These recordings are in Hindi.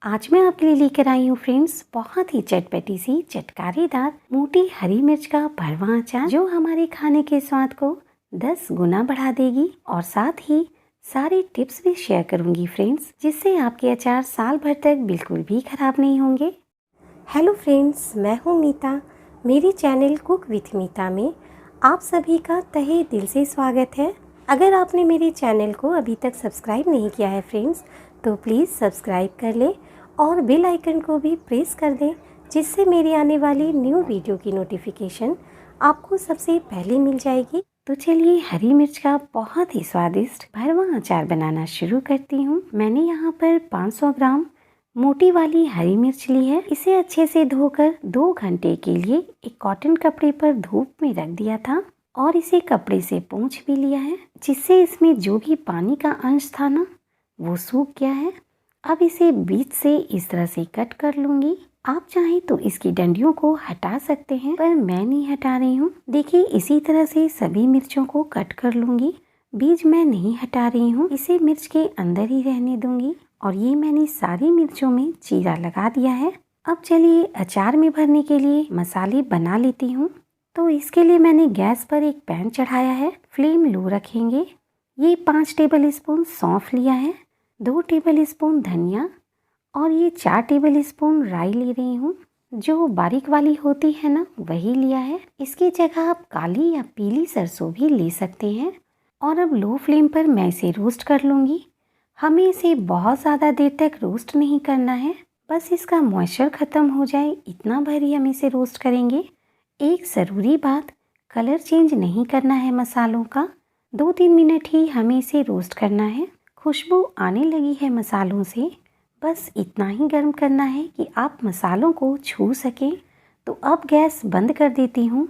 आज मैं आपके लिए लेकर आई हूँ फ्रेंड्स बहुत ही चटपटी सी चटकारेदार मोटी हरी मिर्च का भरवा अचार जो हमारे खाने के स्वाद को 10 गुना बढ़ा देगी। और साथ ही सारे टिप्स भी शेयर करूंगी फ्रेंड्स, जिससे आपके अचार साल भर तक बिल्कुल भी खराब नहीं होंगे। हेलो फ्रेंड्स, मैं हूँ मीता। मेरे चैनल कुक विथ मीता में आप सभी का तहे दिल से स्वागत है। अगर आपने मेरे चैनल को अभी तक सब्सक्राइब नहीं किया है फ्रेंड्स, तो प्लीज़ सब्सक्राइब कर लें और बेल आइकन को भी प्रेस कर दें, जिससे मेरी आने वाली न्यू वीडियो की नोटिफिकेशन आपको सबसे पहले मिल जाएगी। तो चलिए हरी मिर्च का बहुत ही स्वादिष्ट भरवा अचार बनाना शुरू करती हूँ। मैंने यहाँ पर 500 ग्राम मोटी वाली हरी मिर्च ली है। इसे अच्छे से धोकर 2 घंटे के लिए एक कॉटन कपड़े पर धूप में रख दिया था और इसे कपड़े से पोंछ भी लिया है, जिससे इसमें जो भी पानी का अंश था ना वो सूख गया है। अब इसे बीच से इस तरह से कट कर लूंगी। आप चाहें तो इसकी डंडियों को हटा सकते हैं, पर मैं नहीं हटा रही हूँ। देखिए इसी तरह से सभी मिर्चों को कट कर लूंगी। बीज मैं नहीं हटा रही हूँ, इसे मिर्च के अंदर ही रहने दूंगी। और ये मैंने सारी मिर्चों में चीरा लगा दिया है। अब चलिए अचार में भरने के लिए मसाले बना लेती हूँ। तो इसके लिए मैंने गैस पर एक पैन चढ़ाया है, फ्लेम लो रखेंगे। ये 5 टेबल स्पून सौंफ लिया है, 2 टेबल स्पून धनिया और ये 4 टेबल स्पून राई ले रही हूँ। जो बारीक वाली होती है ना वही लिया है। इसकी जगह आप काली या पीली सरसों भी ले सकते हैं। और अब लो फ्लेम पर मैं इसे रोस्ट कर लूँगी। हमें इसे बहुत ज़्यादा देर तक रोस्ट नहीं करना है, बस इसका मॉइस्चर ख़त्म हो जाए इतना भर ही हम इसे रोस्ट करेंगे। एक ज़रूरी बात, कलर चेंज नहीं करना है मसालों का। 2-3 मिनट ही हमें इसे रोस्ट करना है। खुशबू आने लगी है मसालों से, बस इतना ही गर्म करना है कि आप मसालों को छू सकें। तो अब गैस बंद कर देती हूँ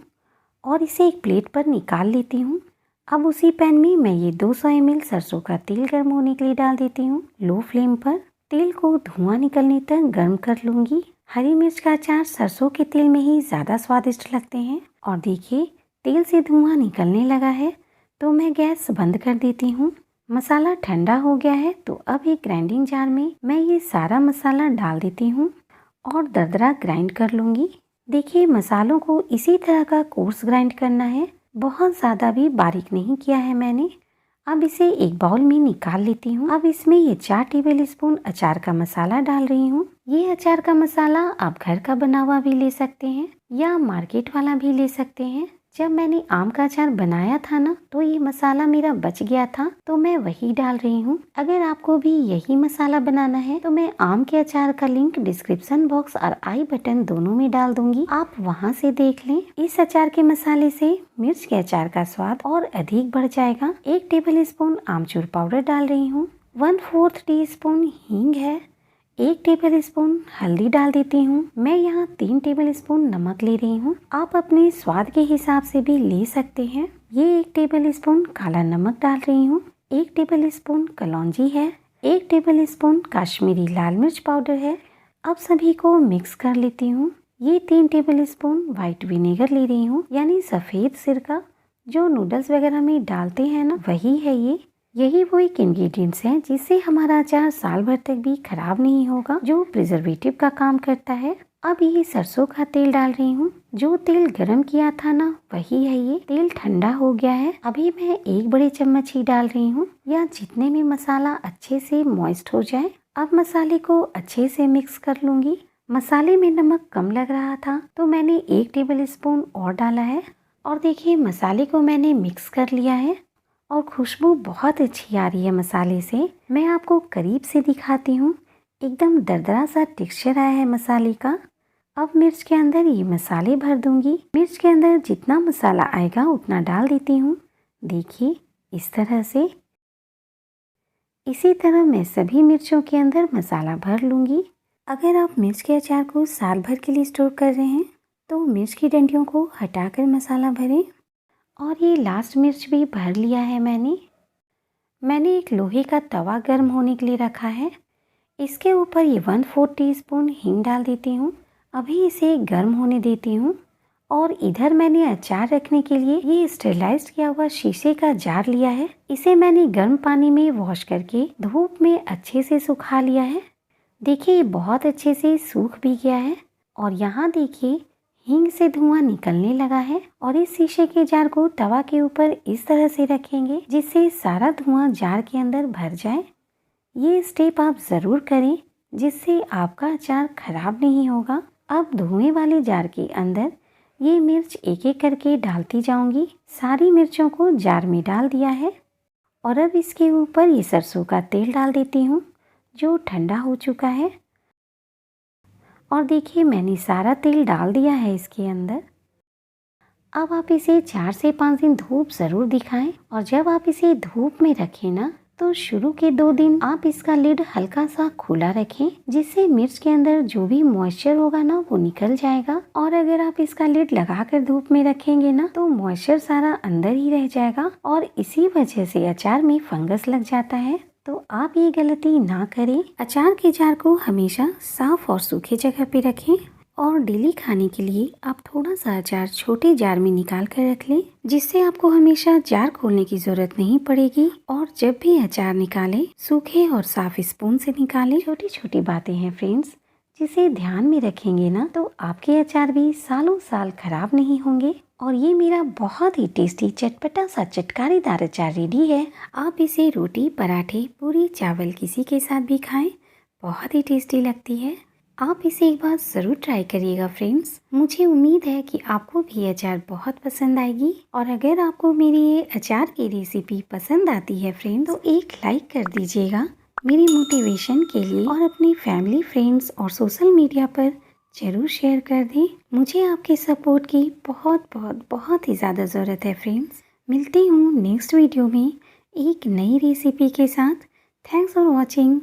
और इसे एक प्लेट पर निकाल लेती हूँ। अब उसी पैन में मैं ये 200 ml सरसों का तेल गर्म होने के लिए डाल देती हूँ। लो फ्लेम पर तेल को धुआं निकलने तक गर्म कर लूँगी। हरी मिर्च का अचार सरसों के तेल में ही ज़्यादा स्वादिष्ट लगते हैं। और देखिए तेल से धुआं निकलने लगा है, तो मैं गैस बंद कर देती हूँ। मसाला ठंडा हो गया है, तो अब एक ग्राइंडिंग जार में मैं ये सारा मसाला डाल देती हूँ और दरदरा ग्राइंड कर लूँगी। देखिए मसालों को इसी तरह का कोर्स ग्राइंड करना है, बहुत ज़्यादा भी बारीक नहीं किया है मैंने। अब इसे एक बाउल में निकाल लेती हूँ। अब इसमें ये 4 टेबल स्पून अचार का मसाला डाल रही हूँ। ये अचार का मसाला आप घर का बना हुआ भी ले सकते हैं या मार्केट वाला भी ले सकते हैं। जब मैंने आम का अचार बनाया था ना, तो ये मसाला मेरा बच गया था, तो मैं वही डाल रही हूँ। अगर आपको भी यही मसाला बनाना है तो मैं आम के अचार का लिंक डिस्क्रिप्शन बॉक्स और आई बटन दोनों में डाल दूंगी, आप वहाँ से देख लें। इस अचार के मसाले से मिर्च के अचार का स्वाद और अधिक बढ़ जाएगा। 1 टेबल स्पून आमचूर पाउडर डाल रही हूँ, 1/4 टीस्पून हींग है, 1 टेबल स्पून हल्दी डाल देती हूँ। मैं यहाँ 3 टेबल स्पून नमक ले रही हूँ, आप अपने स्वाद के हिसाब से भी ले सकते हैं। ये 1 टेबल स्पून काला नमक डाल रही हूँ, 1 टेबल स्पून कलौंजी है, 1 टेबल स्पून काश्मीरी लाल मिर्च पाउडर है। अब सभी को मिक्स कर लेती हूँ। ये 3 टेबल स्पून व्हाइट विनेगर ले रही हूँ, यानी सफ़ेद सिरका जो नूडल्स वगैरह में डालते हैं ना, वही है ये। यही वो एक इंग्रेडिएंट्स हैं जिससे हमारा अचार साल भर तक भी खराब नहीं होगा, जो प्रिजर्वेटिव का काम करता है। अब ये सरसों का तेल डाल रही हूँ, जो तेल गरम किया था ना वही है ये। तेल ठंडा हो गया है, अभी मैं 1 बड़े चम्मच ही डाल रही हूँ, या जितने में मसाला अच्छे से मॉइस्ट हो जाए। अब मसाले को अच्छे से मिक्स कर लूंगी। मसाले में नमक कम लग रहा था, तो मैंने 1 टेबल स्पून और डाला है। और देखिए मसाले को मैंने मिक्स कर लिया है और खुशबू बहुत अच्छी आ रही है मसाले से। मैं आपको करीब से दिखाती हूँ, एकदम दरदरा सा टेक्सचर आया है मसाले का। अब मिर्च के अंदर ये मसाले भर दूंगी। मिर्च के अंदर जितना मसाला आएगा उतना डाल देती हूँ। देखिए इस तरह से। इसी तरह मैं सभी मिर्चों के अंदर मसाला भर लूँगी। अगर आप मिर्च के अचार को साल भर के लिए स्टोर कर रहे हैं तो मिर्च की डंडियों को हटाकर मसाला भरें। और ये लास्ट मिर्च भी भर लिया है मैंने एक लोहे का तवा गर्म होने के लिए रखा है। इसके ऊपर ये 1/4 टीस्पून हींग डाल देती हूँ। अभी इसे गर्म होने देती हूँ। और इधर मैंने अचार रखने के लिए ये स्टेरिलाइज्ड किया हुआ शीशे का जार लिया है। इसे मैंने गर्म पानी में वॉश करके धूप में अच्छे से सुखा लिया है। देखिए ये बहुत अच्छे से सूख भी गया है और यहाँ देखिए हींग से धुआं निकलने लगा है। और इस शीशे के जार को तवा के ऊपर इस तरह से रखेंगे जिससे सारा धुआं जार के अंदर भर जाए। ये स्टेप आप ज़रूर करें जिससे आपका अचार खराब नहीं होगा। अब धुएं वाले जार के अंदर ये मिर्च एक एक करके डालती जाऊंगी। सारी मिर्चों को जार में डाल दिया है और अब इसके ऊपर ये सरसों का तेल डाल देती हूँ जो ठंडा हो चुका है। और देखिए मैंने सारा तेल डाल दिया है इसके अंदर। अब आप इसे 4 से 5 दिन धूप ज़रूर दिखाएं और जब आप इसे धूप में रखें ना तो शुरू के 2 दिन आप इसका लिड हल्का सा खुला रखें जिससे मिर्च के अंदर जो भी मॉइस्चर होगा ना वो निकल जाएगा। और अगर आप इसका लिड लगाकर धूप में रखेंगे ना तो मॉइस्चर सारा अंदर ही रह जाएगा और इसी वजह से अचार में फंगस लग जाता है। तो आप ये गलती ना करें। अचार के जार को हमेशा साफ और सूखे जगह पे रखें और डेली खाने के लिए आप थोड़ा सा अचार छोटे जार में निकाल कर रख लें जिससे आपको हमेशा जार खोलने की जरूरत नहीं पड़ेगी। और जब भी अचार निकालें सूखे और साफ स्पून से निकालें। छोटी छोटी बातें हैं फ्रेंड्स जिसे ध्यान में रखेंगे ना तो आपके अचार भी सालों साल खराब नहीं होंगे। और ये मेरा बहुत ही टेस्टी चटपटा सा चटकारेदार अचार रेडी है। आप इसे रोटी पराठे पूरी चावल किसी के साथ भी खाएं, बहुत ही टेस्टी लगती है। आप इसे एक बार ज़रूर ट्राई करिएगा फ्रेंड्स। मुझे उम्मीद है कि आपको भी अचार बहुत पसंद आएगी। और अगर आपको मेरी ये अचार की रेसिपी पसंद आती है फ्रेंड्स तो एक लाइक कर दीजिएगा मेरी मोटिवेशन के लिए और अपनी फैमिली फ्रेंड्स और सोशल मीडिया पर ज़रूर शेयर कर दें। मुझे आपके सपोर्ट की बहुत ही ज़्यादा ज़रूरत है फ्रेंड्स। मिलती हूँ नेक्स्ट वीडियो में एक नई रेसिपी के साथ। Thanks for watching.